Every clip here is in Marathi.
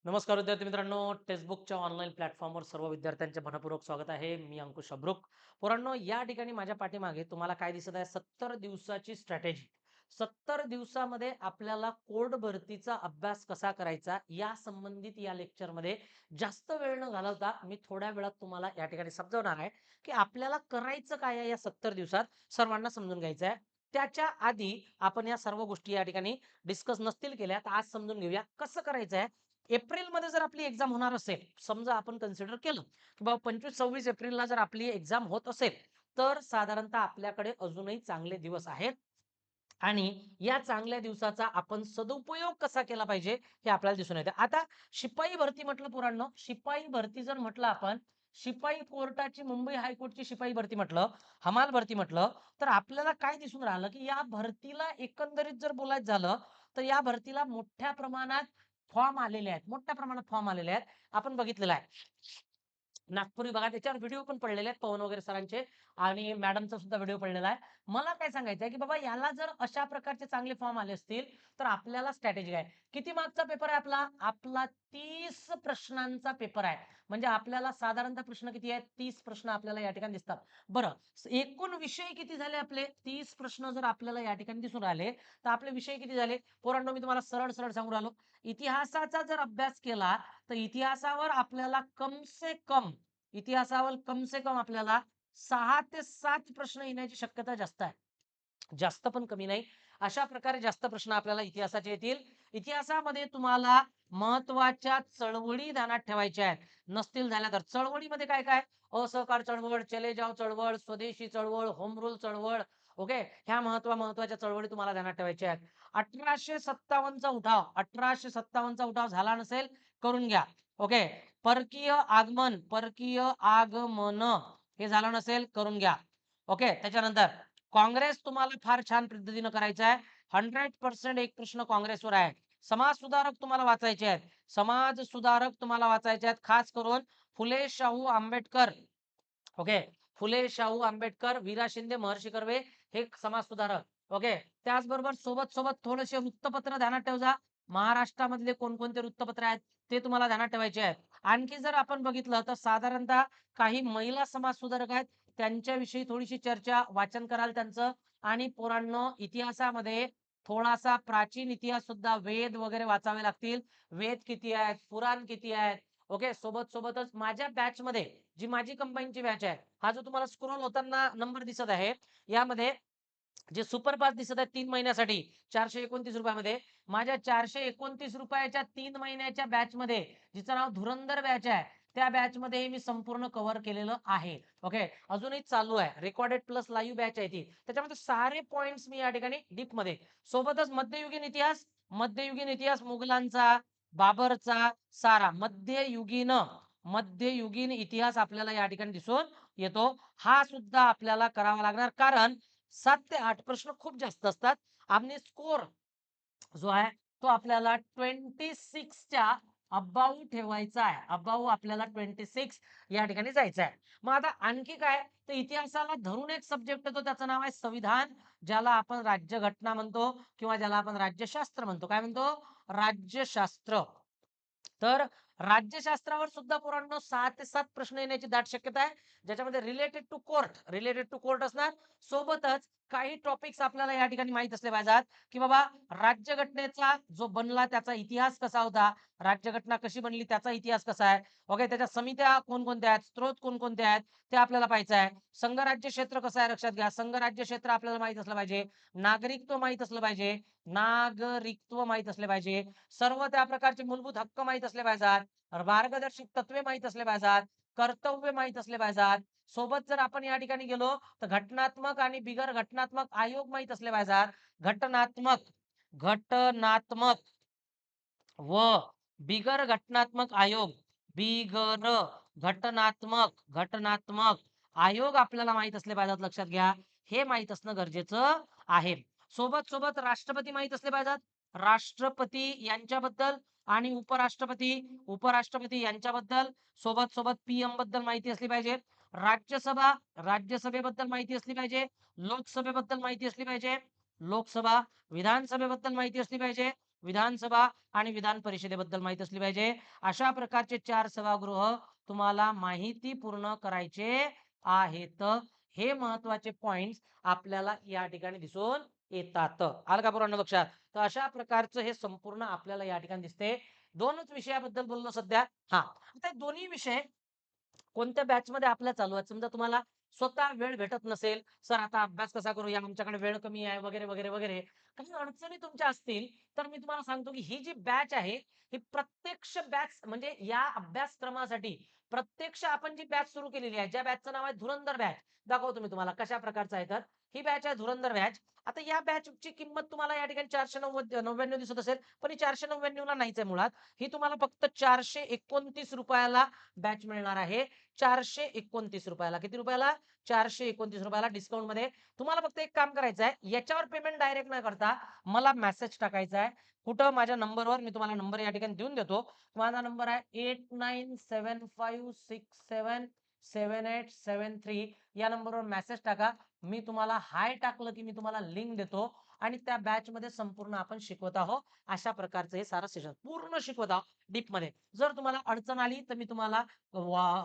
नमस्कार विद्यार्थी मित्रांनो, टेक्स्टबुकच्या ऑनलाईन प्लॅटफॉर्मवर सर्व विद्यार्थ्यांचे मनपूर्वक स्वागत आहे. मी अंकुश अब्रुक. पोरांनो, या ठिकाणी माझ्या पाठीमागे तुम्हाला काय दिसत आहे? 70 दिवसाची स्ट्रॅटेजी. 70 दिवसामध्ये आपल्याला कोड भरतीचा अभ्यास कसा करायचा या संबंधित या लेक्चरमध्ये जास्त वेळ न घालवता मी थोड्या वेळात तुम्हाला या ठिकाणी समजवणार आहे की आपल्याला करायचं काय आहे या 70 दिवसात सर्वांना समजून घ्यायचं आहे. त्याच्या आधी आपण या सर्व गोष्टी या ठिकाणी डिस्कस नसतील केल्या तर आज समजून घेऊया कसं करायचं आहे. एप्रिलमध्ये जर आपली एक्झाम होणार असेल, समजा आपण कन्सिडर केलं, की बाबा 25-26 एप्रिलला जर आपली एक्झाम होत असेल, तर साधारणतः आपल्याकडे अजूनही चांगले दिवस आहेत आणि या चांगल्या दिवसाचा आपण सदुपयोग कसा केला पाहिजे, हे आपल्याला दिसून येतं. आता शिपाई भरती म्हटलं पोरांनो, शिपाई भरती जर म्हटलं आपण, शिपाई कोर्टाची मुंबई हायकोर्टची शिपाई भरती म्हटलं, हमाल भरती म्हटलं, तर आपल्याला काय दिसून राहिलं, की या भरतीला एकंदरीत जर बोलायचं झालं, तर या भरतीला मोठ्या प्रमाणात फॉर्म आलेले आहेत. मोठ्या प्रमाणात फॉर्म आलेले आहेत. आपण बघितलेलं आहे. नागपूर विभागात त्याच्यावर व्हिडिओ पण पडलेले आहेत पवन वगैरे सरांचे आणि मॅडमचा सुद्धा व्हिडिओ पडलेला आहे. मला काय सांगायचं आहे, की बाबा याला जर अशा प्रकारचे चांगले फॉर्म आले असतील, तर आपल्याला स्ट्रॅटेजी काय? किती मार्कचा पेपर आहे आपला? आपला 30 प्रश्नांचा पेपर आहे. म्हणजे आपल्याला साधारणतः प्रश्न किती आहेत? 30 प्रश्न आपल्याला या ठिकाणी दिसतात. बरं, एकूण विषय किती झाले आपले? 30 प्रश्न जर आपल्याला या ठिकाणी दिसून राहिले, तर आपले विषय किती झाले? पोरांनो, मी तुम्हाला सरळ-सरळ सांगू राहिलो. इतिहासाचा जर अभ्यास केला, तर इतिहासावर आपल्याला कम से कम आपल्याला 6 ते 7 प्रश्न येण्याची शक्यता जास्त आहे. जास्त पण कमी नाही. अशा प्रकारे जास्त प्रश्न आपल्याला इतिहासाचे येतील. इतिहासामध्ये तुम्हाला महत्त्वाच्या चळवळी ध्यानात ठेवायच्या आहेत. नसतील झाल्या तर चळवळीमध्ये काय-काय? असहकार चळवळ, चले जाव चळवळ, स्वदेशी चळवळ, होम रूल चळवळ. ओके. ह्या महत्त्वाच्या चळवळी तुम्हाला ध्यानात ठेवायच्या आहेत. 1857 चा उठाव, 1857 चा उठाव झाला नसेल, करून घ्या. ओके. परकीय आगमन हे झालं नसेल, करून घ्या. ओके. त्याच्यानंतर काँग्रेस तुम्हाला फार छान पद्धतीनं करायचं आहे. 100% एक प्रश्न काँग्रेसवर आहे. समाज सुधारक तुम्हाला वाचायचे आहेत. समाज सुधारक तुम्हाला वाचायचे आहेत. खास करून फुले, शाहू, आंबेडकर. ओके. फुले, शाहू, आंबेडकर, वीरा शिंदे, महर्षी कर्वे हे समाज सुधारक. ओके. त्याचबरोबर सोबत-सोबत थोडेसे वृत्तपत्र ध्यानात ठेवा. महाराष्ट्रामधले कोणकोणते वृत्तपत्र आहेत ते तुम्हाला ध्यानात ठेवायचे आहेत. आणखी जर आपण बघितलं तर साधारणतः काही महिला समाज सुधारक आहेत. त्यांच्याविषयी थोडीशी चर्चा, वाचन कराल त्यांचं. आणि पोरांनो, इतिहासामध्ये थोडासा प्राचीन इतिहास सुद्धा वेद वगैरे वाचावे लागतील. वेद किती आहेत? पुराण किती आहेत? ओके. सोबतच माझ्या बॅचमध्ये जी माझी कंबाईनची बॅच आहे, हा जो तुम्हाला स्क्रोल होताना नंबर दिसत आहे, यामध्ये जे सुपरफास्ट दिसत आहे 3 महिन्यासाठी ₹429 मध्ये, माझ्या ₹429 3 महिन्याच्या बॅचमध्ये जिचं नाव धुरंधर बॅच आहे, त्या बॅचमध्ये मी संपूर्ण कव्हर केलेलं आहे. ओके. अजूनही चालू आहे. रेकॉर्डेड प्लस लाईव्ह बॅच आहे ती. त्याच्यामध्ये सारे पॉइंट्स मी या ठिकाणी डीपमध्ये. सोबतच मध्ययुगीन इतिहास मुघलांचा, बाबरचा, सारा मध्ययुगीन इतिहास आपल्याला या ठिकाणी दिसून येतो. हा सुद्धा आपल्याला करावा लागणार, कारण 7 ते 8 प्रश्न खूप जास्त असतात आणि स्कोर जो आहे तो आपल्याला 26 च्या अबाऊ ठेवायचा आहे. अबाऊ आपल्याला 26 या ठिकाणी जायचं आहे. मग आता आणखी काय, तर इतिहासाला धरून एक सब्जेक्ट येतो, त्याचं नाव आहे संविधान, ज्याला आपण राज्यघटना म्हणतो किंवा ज्याला आपण राज्यशास्त्र म्हणतो. काय म्हणतो? राज्यशास्त्र. तर राज्यशास्त्रावर सुद्धा पोरांनो 6 ते 7 प्रश्न येण्याची दाट शक्यता आहे, ज्याच्यामध्ये रिलेटेड टू कोर्ट असणार. सोबतच काही टॉपिक्स आपल्याला या ठिकाणी माहित असले पाहिजेत, की बाबा राज्यघटनेचा जो बनला त्याचा इतिहास कसा होता, राज्यघटना कशी बनली त्याचा इतिहास कसा आहे. ओके. त्याच्या समित्या कोणकोणत्या आहेत, स्त्रोत कोणकोणते आहेत, ते आपल्याला पाहायचं आहे. संघराज्य क्षेत्र कसं आहे लक्षात घ्या. संघराज्य क्षेत्र आपल्याला माहित असलं पाहिजे. नागरिकत्व माहित असलं पाहिजे. नागरिकत्व माहित असले पाहिजे. सर्व त्या प्रकारचे मूलभूत हक्क माहित असले पाहिजेत. मार्गदर्शक तत्वे माहित असले पाहिजेत. कर्तव्य माहित असले पाहिजेत. सोबत जर आपण या ठिकाणी गेलो तर घटनात्मक आणि बिगर घटनात्मक आयोग माहित असले पाहिजेत. घटनात्मक घटनात्मक व बिगर घटनात्मक आयोग, बिगर घटनात्मक आयोग आपल्याला माहित असले पाहिजेत. लक्षात घ्या, हे माहित असणं गरजेचं आहे. सोबत राष्ट्रपती माहित असले पाहिजेत. राष्ट्रपती यांच्याबद्दल आणि उपराष्ट्रपती यांच्याबद्दल, सोबत पीएम बद्दल माहिती असली पाहिजे. राज्यसभेबद्दल माहिती असली पाहिजे. लोकसभेबद्दल माहिती असली पाहिजे. लोकसभा विधानसभेबद्दल माहिती असली पाहिजे. विधानसभा आणि विधान परिषदेबद्दल माहिती असली पाहिजे. अशा प्रकारचे 4 सभागृह तुम्हाला माहिती पूर्ण करायचे आहेत. हे महत्त्वाचे पॉइंट्स आपल्याला या ठिकाणी दिसून येतात. आलं का पोरांनो लक्षात? तर अशा प्रकारचं हे संपूर्ण आपल्याला या ठिकाणी दिसते. 2च विषयाबद्दल बोललो सध्या. हां, आता दोन्ही विषय कोणत्या बॅचमध्ये आपल्या चालू आहेत. समजा तुम्हाला स्वतः वेळ भेटत नसेल, "सर आता अभ्यास कसा करूया? आमच्याकडे वेळ कमी आहे," वगैरे, वगैरे, वगैरे. काही अडचणी तुमच्या असतील, तर मी तुम्हाला सांगतो, की ही जी बॅच आहे, ही प्रत्यक्ष बॅच म्हणजे या अभ्यासक्रमासाठी प्रत्यक्ष आपण जी बॅच सुरू केलेली आहे, ज्या बॅचचं नाव आहे धुरंधर बॅच. दाखवतो मी तुम्हाला कशा प्रकारचं आहे तर. ही बॅच आहे धुरंधर बॅच. आता या बॅचची किंमत तुम्हाला या ठिकाणी 499 दिसत असेल, पण ही 499 ला नाहीच आहे मुळात. ही तुम्हाला फक्त ₹429 ला बॅच मिळणार आहे. ₹429 किती रुपयाला? ₹429 डिस्काउंटमध्ये. तुम्हाला फक्त एक काम करायचं आहे. याच्यावर पेमेंट डायरेक्ट न करता मला मेसेज टाकायचा आहे. कुठं? माझ्या नंबरवर. मी तुम्हाला नंबर या ठिकाणी देऊन देतो. माझा नंबर आहे 8975677873 या नंबरवर मेसेज टाका. मी तुम्हाला हाय टाकलं की मी तुम्हाला लिंक देतो आणि त्या बॅचमध्ये संपूर्ण आपण शिकवत आहोत. अशा प्रकारचं हे सारं सेशन पूर्ण शिकवत आहोत डीपमध्ये. जर तुम्हाला अडचण आली तर मी तुम्हाला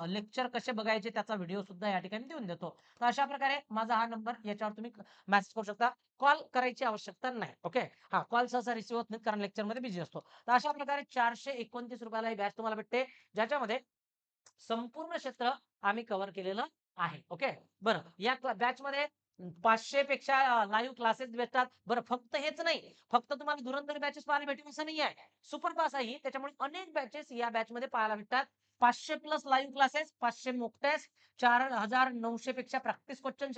लेक्चर कसे बघायचे त्याचा व्हिडिओ सुद्धा या ठिकाणी देऊन देतो. तर अशा प्रकारे माझा हा नंबर याच्यावर तुम्ही मेसेज करू शकता. कॉल करायची आवश्यकता नाही. ओके. हां, कॉल सहसा रिसीव्ह होत नाहीत कारण लेक्चरमध्ये बिझी असतो. तर अशा प्रकारे ₹429 ही बॅच तुम्हाला भेटते, ज्याच्यामध्ये संपूर्ण क्षेत्र आम्ही कव्हर केलेलं आहे. ओके. बरं या बॅचमध्ये 500 पेक्षा लाईव्ह क्लासेस भेटतात. बरं फक्त हेच नाही, फक्त तुम्हाला धुरंधर बॅचेस पाहायला भेटेल असं नाही आहे. सुपरफास्ट आहे ही, त्याच्यामुळे अनेक बॅचेस या बॅचमध्ये पाहायला भेटतात. 500 plus live classes, 500 mock test, 4,900 पेक्षा प्रॅक्टिस क्वेश्चन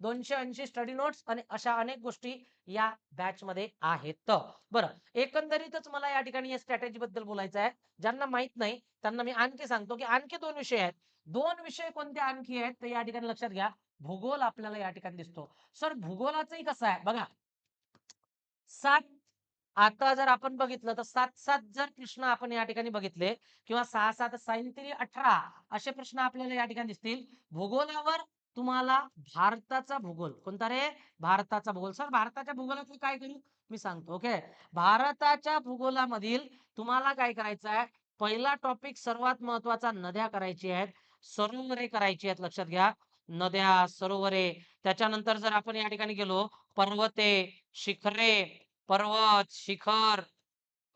280 स्टडी नोट्स आणि अशा अनेक गोष्टी या बॅचमध्ये आहेत. बरं एकंदरीतच मला या ठिकाणी या स्ट्रॅटेजीबद्दल बोलायचं आहे. ज्यांना माहित नाही त्यांना मी आणखी सांगतो, की आणखी 2 विषय आहेत. 2 विषय कोणते आणखी आहेत, तर या ठिकाणी लक्षात घ्या. भूगोल आपल्याला या ठिकाणी दिसतो. सर भूगोलाचंही कसं आहे बघा. 7 आता जर आपण बघितलं तर 7-7 जर प्रश्न आपण या ठिकाणी बघितले किंवा 6-6 3 18 असे प्रश्न आपल्याला या ठिकाणी दिसतील. भूगोलावर तुम्हाला भारताचा भूगोल कोणता रे? भारताचा भूगोल. सर भारताच्या भूगोलाचं काय करू? मी सांगतो. ओके. भारताच्या भूगोलामधील तुम्हाला काय करायचं आहे? पहिला टॉपिक सर्वात महत्त्वाचा नद्या करायची आहेत. सरोवरे करायची आहेत. लक्षात घ्या. नद्या, सरोवरे. त्याच्यानंतर जर आपण या ठिकाणी गेलो पर्वते, शिखरे, पर्वत, शिखर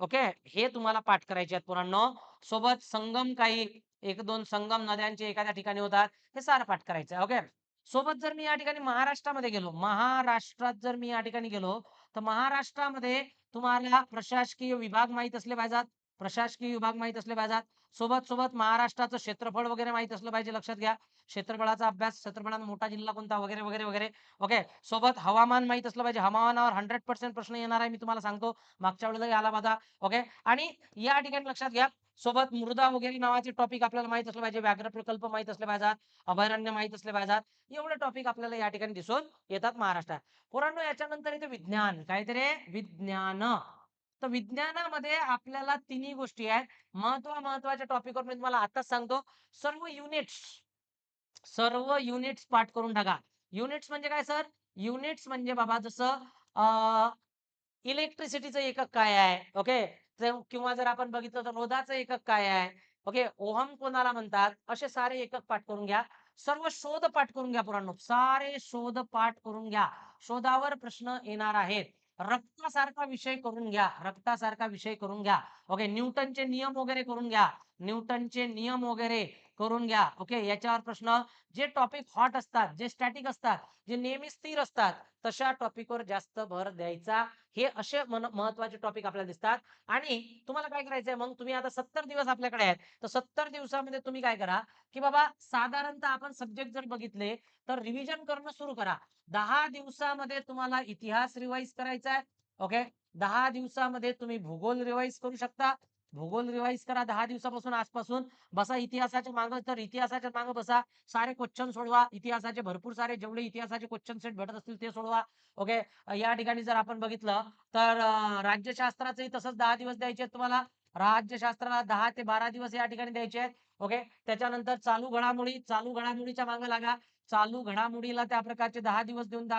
ओके. हे तुम्हाला पाठ करायचे आहेत पोरांनो. सोबत संगम काही 1-2 संगम नद्यांचे एखाद्या ठिकाणी होतात. हे सारं पाठ करायचं आहे. ओके. सोबत जर मी या ठिकाणी महाराष्ट्रामध्ये गेलो, महाराष्ट्रात जर मी या ठिकाणी गेलो, तर महाराष्ट्रामध्ये तुम्हाला प्रशासकीय विभाग माहीत असले पाहिजेत. प्रशासकीय विभाग माहीत असले पाहिजेत. सोबत महाराष्ट्राचं क्षेत्रफळ वगैरे माहीत असलं पाहिजे. लक्षात घ्या. क्षेत्रफळाचा अभ्यास, क्षेत्रफळाने मोठा जिल्हा कोणता वगैरे, वगैरे, वगैरे. ओके. सोबत हवामान माहीत असलं पाहिजे. हवामानावर 100% प्रश्न येणार आहे. मी तुम्हाला सांगतो. मागच्या वेळेलाही आला बघा. ओके. आणि या ठिकाणी लक्षात घ्या, सोबत मृदा वगैरे नावाचे टॉपिक आपल्याला माहीत असले पाहिजे. व्याघ्र प्रकल्प माहीत असले पाहिजेत. अभयारण्य माहीत असले पाहिजेत. एवढे टॉपिक आपल्याला या ठिकाणी दिसून येतात महाराष्ट्रात. पोरांनो याच्यानंतर येते विज्ञान. काय ते रे? विज्ञान. तर विज्ञानामध्ये आपल्याला तिन्ही गोष्टी आहेत. महत्त्वाच्या टॉपिकवर मी तुम्हाला आताच सांगतो. सर्व युनिट्स पाठ करून टाका. युनिट्स म्हणजे काय सर? युनिट्स म्हणजे बाबा जसं इलेक्ट्रिसिटीचं एकक काय आहे? ओके. किंवा जर आपण बघितलं तर रोधाचं एकक काय आहे? ओके. ओहम कोणाला म्हणतात? असे सारे एकक पाठ करून घ्या. सर्व शोध पाठ करून घ्या पोरांनो. सारे शोध पाठ करून घ्या. शोधावर प्रश्न येणार आहेत. रक्तासारखा विषय करून घ्या. रक्तासारखा विषय करून घ्या. ओके. न्यूटनचे नियम वगैरे करून घ्या. न्यूटनचे नियम वगैरे करून घ्या. ओके. याच्यावर प्रश्न जे टॉपिक हॉट असतात, जे स्टॅटिक असतात, जे नेहमी स्थिर असतात, तशा टॉपिकवर जास्त भर द्यायचा. हे असे महत्त्वाचे टॉपिक आपल्याला दिसतात आणि तुम्हाला काय करायचंय मग तुम्ही आता 70 दिवस आपल्याकडे आहेत. तर 70 दिवसामध्ये तुम्ही काय करा, की बाबा साधारणतः आपण सब्जेक्ट जर बघितले तर रिव्हिजन करणं सुरू करा. 10 दिवसामध्ये तुम्हाला इतिहास रिवाईज करायचा आहे. ओके. 10 दिवसामध्ये तुम्ही भूगोल रिवाईज करू शकता. भूगोल रिवाईज करा 10 दिवसापासून आजपासून. बसा इतिहासाच्या मागे तर इतिहासाच्या मागे बसा. सारे क्वेश्चन सोडवा. इतिहासाचे भरपूर सारे जेवढे इतिहासाचे क्वेश्चन सेट भेटत असतील ते सोडवा. ओके. या ठिकाणी जर आपण बघितलं तर राज्यशास्त्राचंही तसंच 10 दिवस द्यायचे आहेत तुम्हाला. राज्यशास्त्राला 10 ते 12 दिवस या ठिकाणी द्यायचे आहेत. ओके. त्याच्यानंतर चालू घडामोडीच्या मागे लागा. चालू घडामोडीला त्या प्रकारचे 10 दिवस देऊन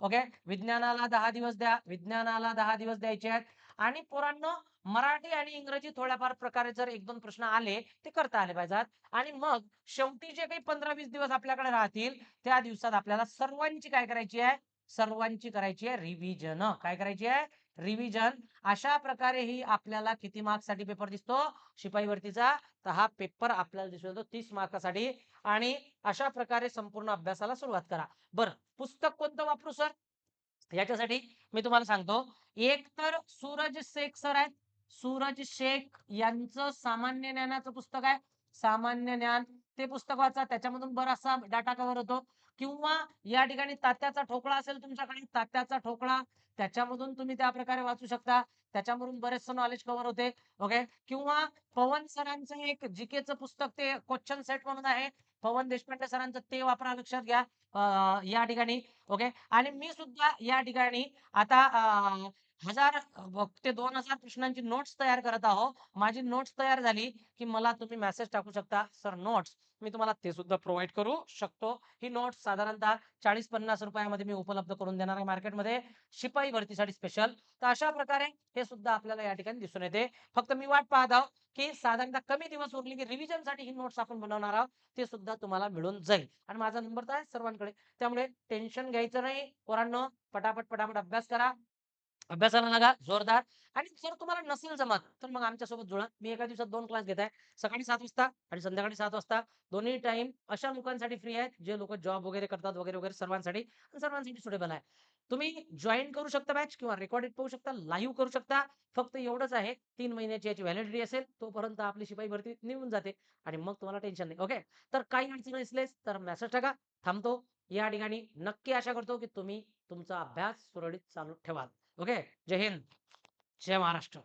ओके. विज्ञानाला 10 दिवस द्या. विज्ञानाला 10 दिवस द्यायचे आहेत. आणि पोरांनो मराठी आणि इंग्रजी थोड्याफार प्रकारे जर 1-2 प्रश्न आले, ते करता आले पाहिजेत. आणि मग शेवटी जे काही 15-20 दिवस आपल्याकडे राहतील, त्या दिवसात आपल्याला सर्वांची काय करायची आहे? सर्वांची करायची आहे रिव्हिजन. काय करायची आहे? रिव्हिजन. अशा प्रकारे ही आपल्याला किती मार्क्ससाठी पेपर दिसतो? शिपाई भरतीचा. तर हा पेपर आपल्याला दिसतो 30 मार्कासाठी आणि अशा प्रकारे संपूर्ण अभ्यासाला सुरुवात करा. बरं, पुस्तक कोणतं वापरू सर? याच्यासाठी मी तुम्हाला सांगतो. एक तर सूरज शेख सर आहेत. सूरज शेख यांचं सामान्य ज्ञानाचं पुस्तक आहे. सामान्य ज्ञान ते पुस्तक वाचा. त्याच्यामधून बराचसा डाटा कव्हर होतो. किंवा या ठिकाणी तात्याचा ठोकळा असेल तुमच्याकडे, तात्याचा ठोकळा त्याच्यामधून तुम्ही त्या प्रकारे वाचू शकता. त्याच्यामधून बरेचसं नॉलेज कव्हर होते. ओके. किंवा पवन सरांचं एक जीकेचं पुस्तक ते क्वेश्चन सेट म्हणून आहे. पवन देशपांडे सरांचं ते वापरा, लक्षात घ्या. या ठिकाणी ओके. आणि मी सुद्धा या ठिकाणी आता 1000 ते 2000 प्रश्नांची नोट्स तयार करत आहो. माझी नोट्स तयार झाली, की मला तुम्ही मेसेज टाकू शकता, "सर नोट्स." मी तुम्हाला ते सुद्धा प्रोव्हाईड करू शकतो. ही नोट्स साधारणतः ₹40-50 मध्ये मी उपलब्ध करून देणार आहे मार्केटमध्ये, शिपाई भरतीसाठी स्पेशल. तर अशा प्रकारे हे सुद्धा आपल्याला या ठिकाणी दिसून येते. फक्त मी वाट पाहत आहो, की साधारणतः कमी दिवस उरले, की रिव्हिजनसाठी ही नोट्स आपण बनवणार आहोत. ते सुद्धा तुम्हाला मिळून जाईल. आणि माझा नंबर तर आहे सर्वांकडे. त्यामुळे टेन्शन घ्यायचं नाही. पोरांनो, पटापट, पटापट अभ्यास करा. अभ्यासाला लागा जोरदार. आणि जर तुम्हाला नसेल जमत, तर मग आमच्यासोबत जुळा. मी एका दिवसात 2 क्लास घेत आहे. सकाळी 7 वाजता आणि संध्याकाळी 7 वाजता. दोन्ही टाईम अशा लोकांसाठी फ्री आहेत, जे लोकं जॉब वगैरे करतात वगैरे, वगैरे सर्वांसाठी आणि सर्वांसाठी सुटेबल आहे. तुम्ही जॉइन करू शकता बॅच किंवा रेकॉर्डेड पाहू शकता, लाईव्ह करू शकता. फक्त एवढंच आहे 3 महिन्याची याची व्हॅलिडिटी असेल, तोपर्यंत आपली शिपाई भरती निघून जाते आणि मग तुम्हाला टेन्शन नाही. ओके. तर काही अडचण असल्यास तर मेसेज टाका. थांबतो. या ठिकाणी नक्की आशा करतो, की तुम्ही तुमचा अभ्यास सुरळीत चालू ठेवाल. ओके. जय हिंद. जय महाराष्ट्र.